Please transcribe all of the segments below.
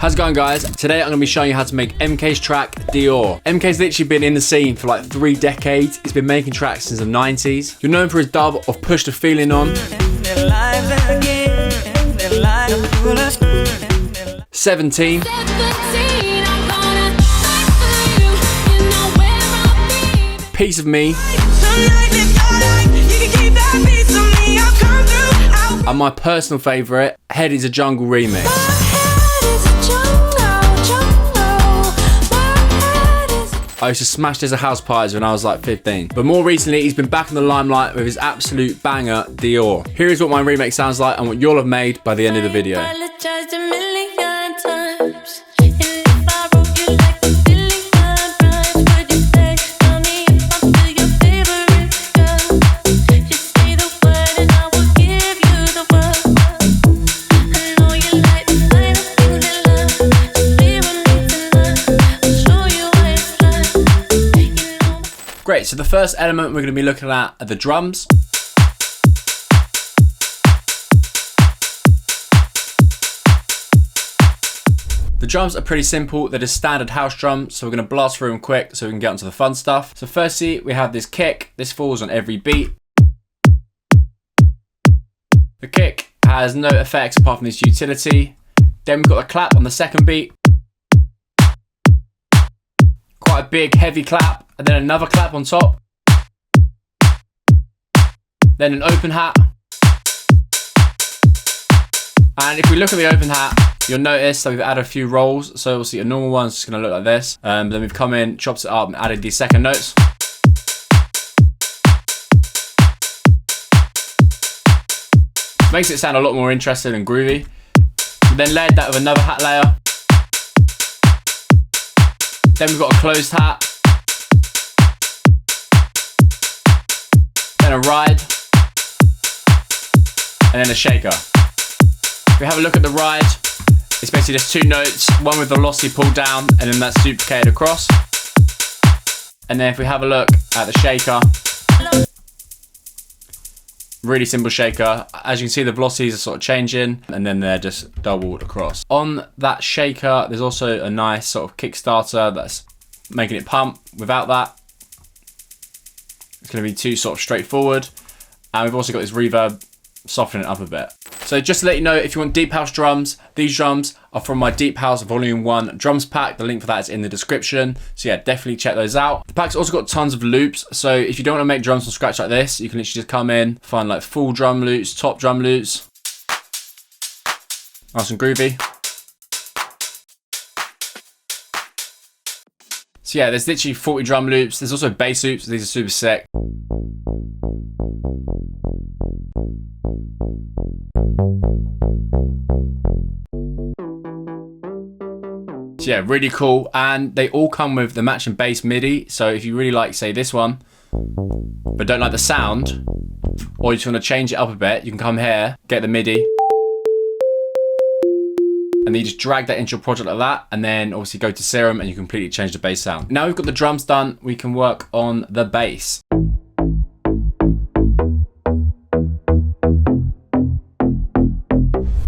How's it going, guys? Today I'm going to be showing you how to make MK's track Dior. MK's literally been in the scene for like 3 decades. He's been making tracks since the 90s. You're known for his dub of Push the Feeling On, 17, Piece of Me, and my personal favourite, Head is a Jungle remix. I used to smash this at house parties when I was like 15. But more recently, he's been back in the limelight with his absolute banger, Dior. Here is what my remix sounds like and what you'll have made by the end of the video. Great, so the first element we're going to be looking at are the drums. The drums are pretty simple, they're just standard house drums, so we're going to blast through them quick so we can get onto the fun stuff. So firstly, we have this kick. This falls on every beat. The kick has no effects apart from this utility. Then we've got a clap on the second beat. Quite a big, heavy clap. And then another clap on top. Then an open hat. And if we look at the open hat, you'll notice that we've added a few rolls. So obviously a normal one's just going to look like this. Then we've come in, chopped it up and added these second notes. Makes it sound a lot more interesting and groovy. We then layered that with another hat layer. Then we've got a closed hat. Then a ride, and then a shaker. If we have a look at the ride, it's basically just 2 notes, one with the velocity pulled down and then that's duplicated across. And then if we have a look at the shaker, really simple shaker. As you can see, the velocities are sort of changing and then they're just doubled across. On that shaker, there's also a nice sort of Kickstarter that's making it pump. Without that, it's going to be too sort of straightforward. And we've also got this reverb, softening it up a bit. So just to let you know, if you want deep house drums, these drums are from my Deep House Volume 1 drums pack. The link for that is in the description. So yeah, definitely check those out. The pack's also got tons of loops. So if you don't want to make drums from scratch like this, you can literally just come in, find like full drum loops, top drum loops. Nice and groovy. So yeah, there's literally 40 drum loops. There's also bass loops. These are super sick. So yeah, really cool. And they all come with the matching bass MIDI. So if you really like, say, this one, but don't like the sound, or you just want to change it up a bit, you can come here, get the MIDI, and then you just drag that into your project like that, and then obviously go to Serum and you completely change the bass sound. Now we've got the drums done, we can work on the bass.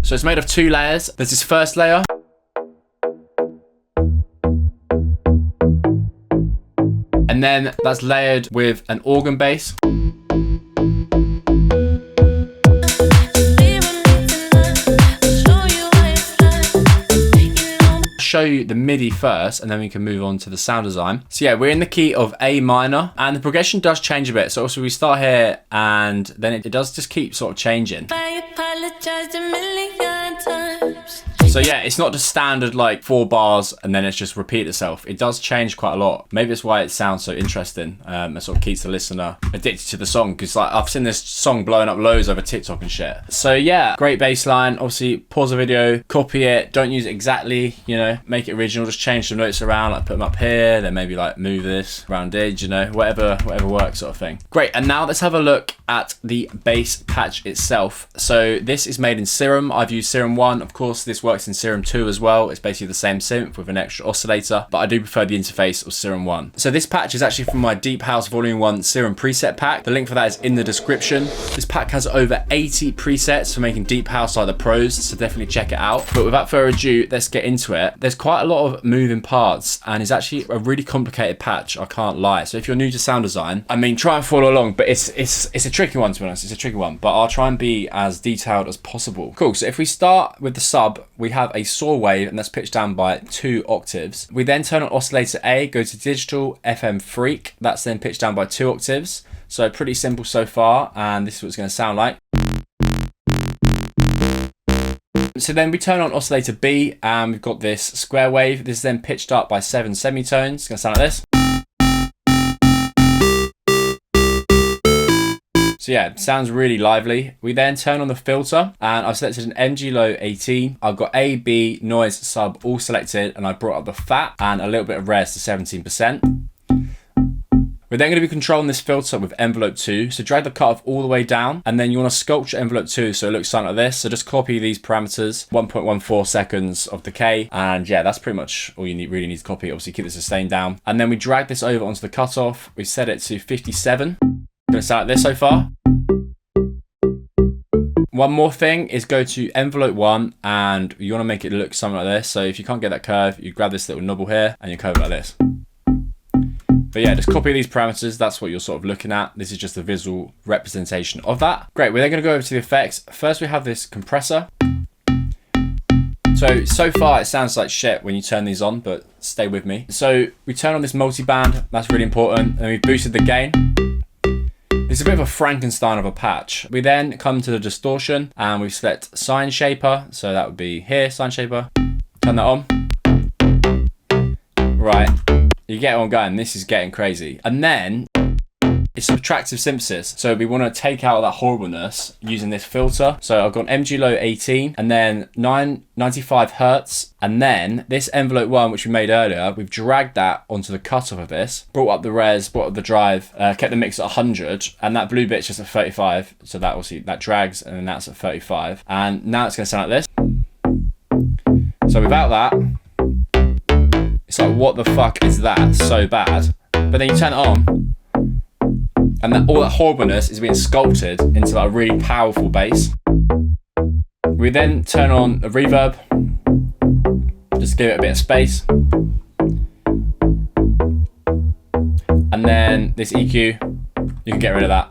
So it's made of 2 layers. There's this first layer. And then that's layered with an organ bass. Show you the MIDI first and then we can move on to the sound design. So yeah, we're in the key of A minor and the progression does change a bit. So also we start here and then it does just keep sort of changing. So yeah, it's not just standard like 4 bars and then it's just repeat itself. It does change quite a lot. Maybe that's why it sounds so interesting. It sort of keeps the listener addicted to the song because like I've seen this song blowing up loads over TikTok and shit. So yeah, great bass line. Obviously pause the video, copy it, don't use it exactly, you know, make it original, just change some notes around, like put them up here, then maybe like move this around edge, you know, whatever works sort of thing. Great, and now let's have a look at the bass patch itself. So this is made in Serum. I've used Serum 1, of course this works works in Serum 2 as well. It's basically the same synth with an extra oscillator, but I do prefer the interface of Serum 1. So this patch is actually from my Deep House Volume 1 Serum preset pack. The link for that is in the description. This pack has over 80 presets for making Deep House like the pros, so definitely check it out. But without further ado, let's get into it. There's quite a lot of moving parts, and it's actually a really complicated patch, I can't lie. So if you're new to sound design, I mean, try and follow along, but it's a tricky one, to be honest. It's a tricky one, but I'll try and be as detailed as possible. Cool, so if we start with the sub, we have a saw wave, and that's pitched down by 2 octaves. We then turn on oscillator A, go to digital FM freak. That's then pitched down by 2 octaves. So pretty simple so far, and this is what it's going to sound like. So then we turn on oscillator B, and we've got this square wave. This is then pitched up by 7 semitones. It's going to sound like this. So yeah, it sounds really lively. We then turn on the filter, and I've selected an MG Low 18. I've got A, B, noise, sub all selected, and I brought up the fat and a little bit of res to 17%. We're then going to be controlling this filter with envelope 2. So drag the cutoff all the way down, and then you want to sculpture envelope 2 so it looks something like this. So just copy these parameters, 1.14 seconds of decay, and yeah, that's pretty much all you really need to copy. Obviously keep the sustain down. And then we drag this over onto the cutoff. We set it to 57. Gonna sound like this so far. One more thing is go to envelope 1, and you want to make it look something like this. So if you can't get that curve, you grab this little knobble here and you curve it like this. But yeah, just copy these parameters. That's what you're sort of looking at. This is just a visual representation of that. Great, we're then gonna go over to the effects. First we have this compressor. So far it sounds like shit when you turn these on, but stay with me. So we turn on this multi-band, that's really important. And we've boosted the gain. It's a bit of a Frankenstein of a patch. We then come to the distortion, and we select Sine Shaper. So that would be here, Sine Shaper. Turn that on. Right, you get on going. This is getting crazy. And then it's subtractive synthesis. So we want to take out that horribleness using this filter. So I've got MG Low 18, and then 95 Hertz. And then this envelope 1, which we made earlier, we've dragged that onto the cutoff of this, brought up the res, brought up the drive, kept the mix at 100, and that blue bit's just at 35. So that obviously, that drags, and then that's at 35. And now it's going to sound like this. So without that, it's like, what the fuck is that? So bad. But then you turn it on, and all that horribleness is being sculpted into like a really powerful bass. We then turn on a reverb, just give it a bit of space. And then this EQ, you can get rid of that.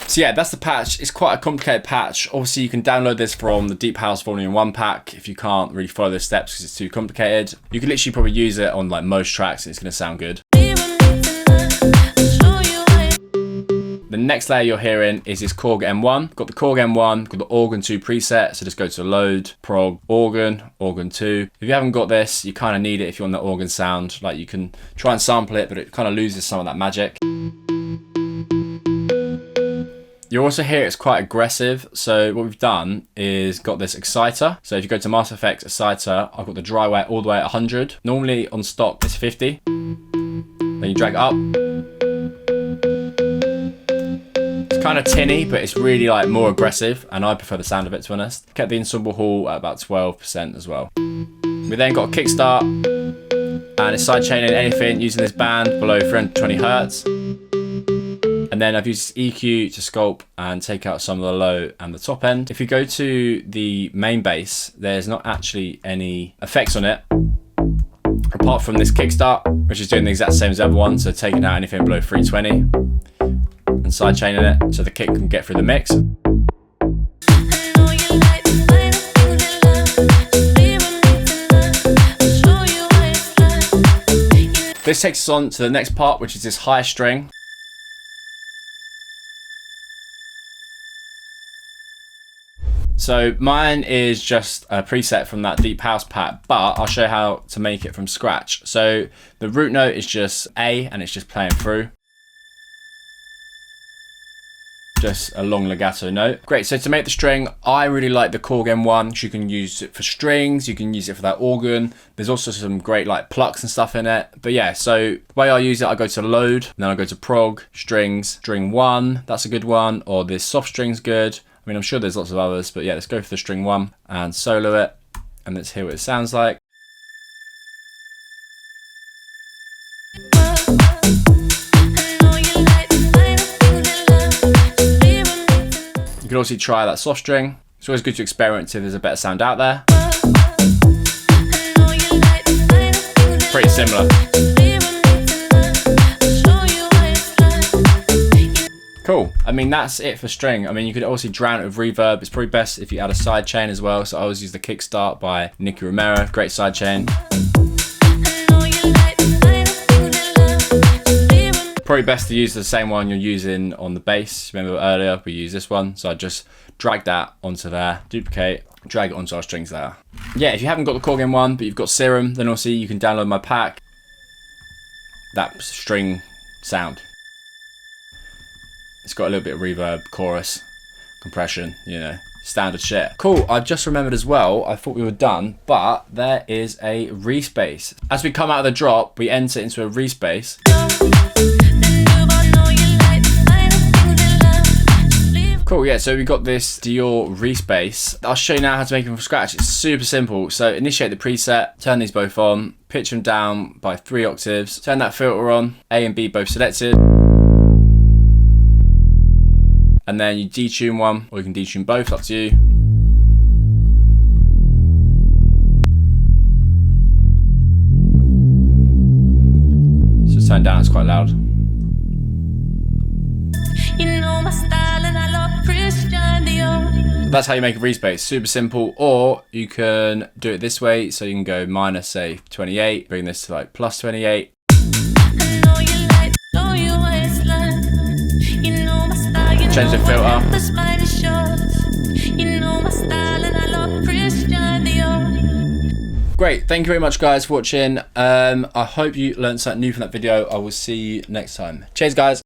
So yeah, that's the patch. It's quite a complicated patch. Obviously you can download this from the Deep House Volume 1 pack if you can't really follow the steps because it's too complicated. You could literally probably use it on like most tracks and it's gonna sound good. The next layer you're hearing is this Korg M1. Got the Korg M1, got the Organ 2 preset, so just go to load, prog, organ, organ 2. If you haven't got this, you kind of need it if you want the organ sound. Like you can try and sample it, but it kind of loses some of that magic. You also hear it's quite aggressive. So what we've done is got this exciter. So if you go to Master Effects exciter, I've got the dry wet all the way at 100. Normally on stock it's 50. Then you drag it up. Kind of tinny, but it's really like more aggressive, and I prefer the sound of it, to be honest. Kept the ensemble hall at about 12% as well. We then got a kickstart, and it's sidechaining anything using this band below 320 Hertz. And then I've used EQ to sculpt and take out some of the low and the top end. If you go to the main bass, there's not actually any effects on it, apart from this kickstart, which is doing the exact same as the other one, so taking out anything below 320. And sidechaining it so the kick can get through the mix. This takes us on to the next part, which is this high string. So mine is just a preset from that Deep House pack, but I'll show you how to make it from scratch. So the root note is just A, and it's just playing through. Just a long legato note. Great, so to make the string, I really like the Korg M1. You can use it for strings, you can use it for that organ. There's also some great like plucks and stuff in it. But yeah, so the way I use it, I go to load, and then I go to prog, strings, string 1, that's a good one, or this soft string's good. I mean, I'm sure there's lots of others, but yeah, let's go for the string 1 and solo it. and let's hear what it sounds like. You can also try that soft string. It's always good to experiment if there's a better sound out there. Pretty similar. Cool. I mean, that's it for string. I mean, you could also drown it with reverb. It's probably best if you add a side chain as well. So I always use the Kickstart by Nicky Romero. Great side chain. Probably best to use the same one you're using on the bass. Remember earlier we used this one, so I just drag that onto there, duplicate, drag it onto our strings there. Yeah, if you haven't got the Corgan one, but you've got Serum, then also you can download my pack. That string sound. It's got a little bit of reverb, chorus, compression, you know, standard shit. Cool, I've just remembered as well, I thought we were done, but there is a respace. As we come out of the drop, we enter into a respace. Cool, yeah, so we got this Dior respace. I'll show you now how to make them from scratch. It's super simple. So initiate the preset, turn these both on, pitch them down by 3 octaves, turn that filter on, A and B both selected. And then you detune one, or you can detune both, up to you. So turn down, it's quite loud. That's how you make a respace, super simple. Or you can do it this way, so you can go minus, say, 28, bring this to like plus 28. Change the filter. Great, thank you very much guys for watching. I hope you learned something new from that video. I will see you next time. Cheers guys.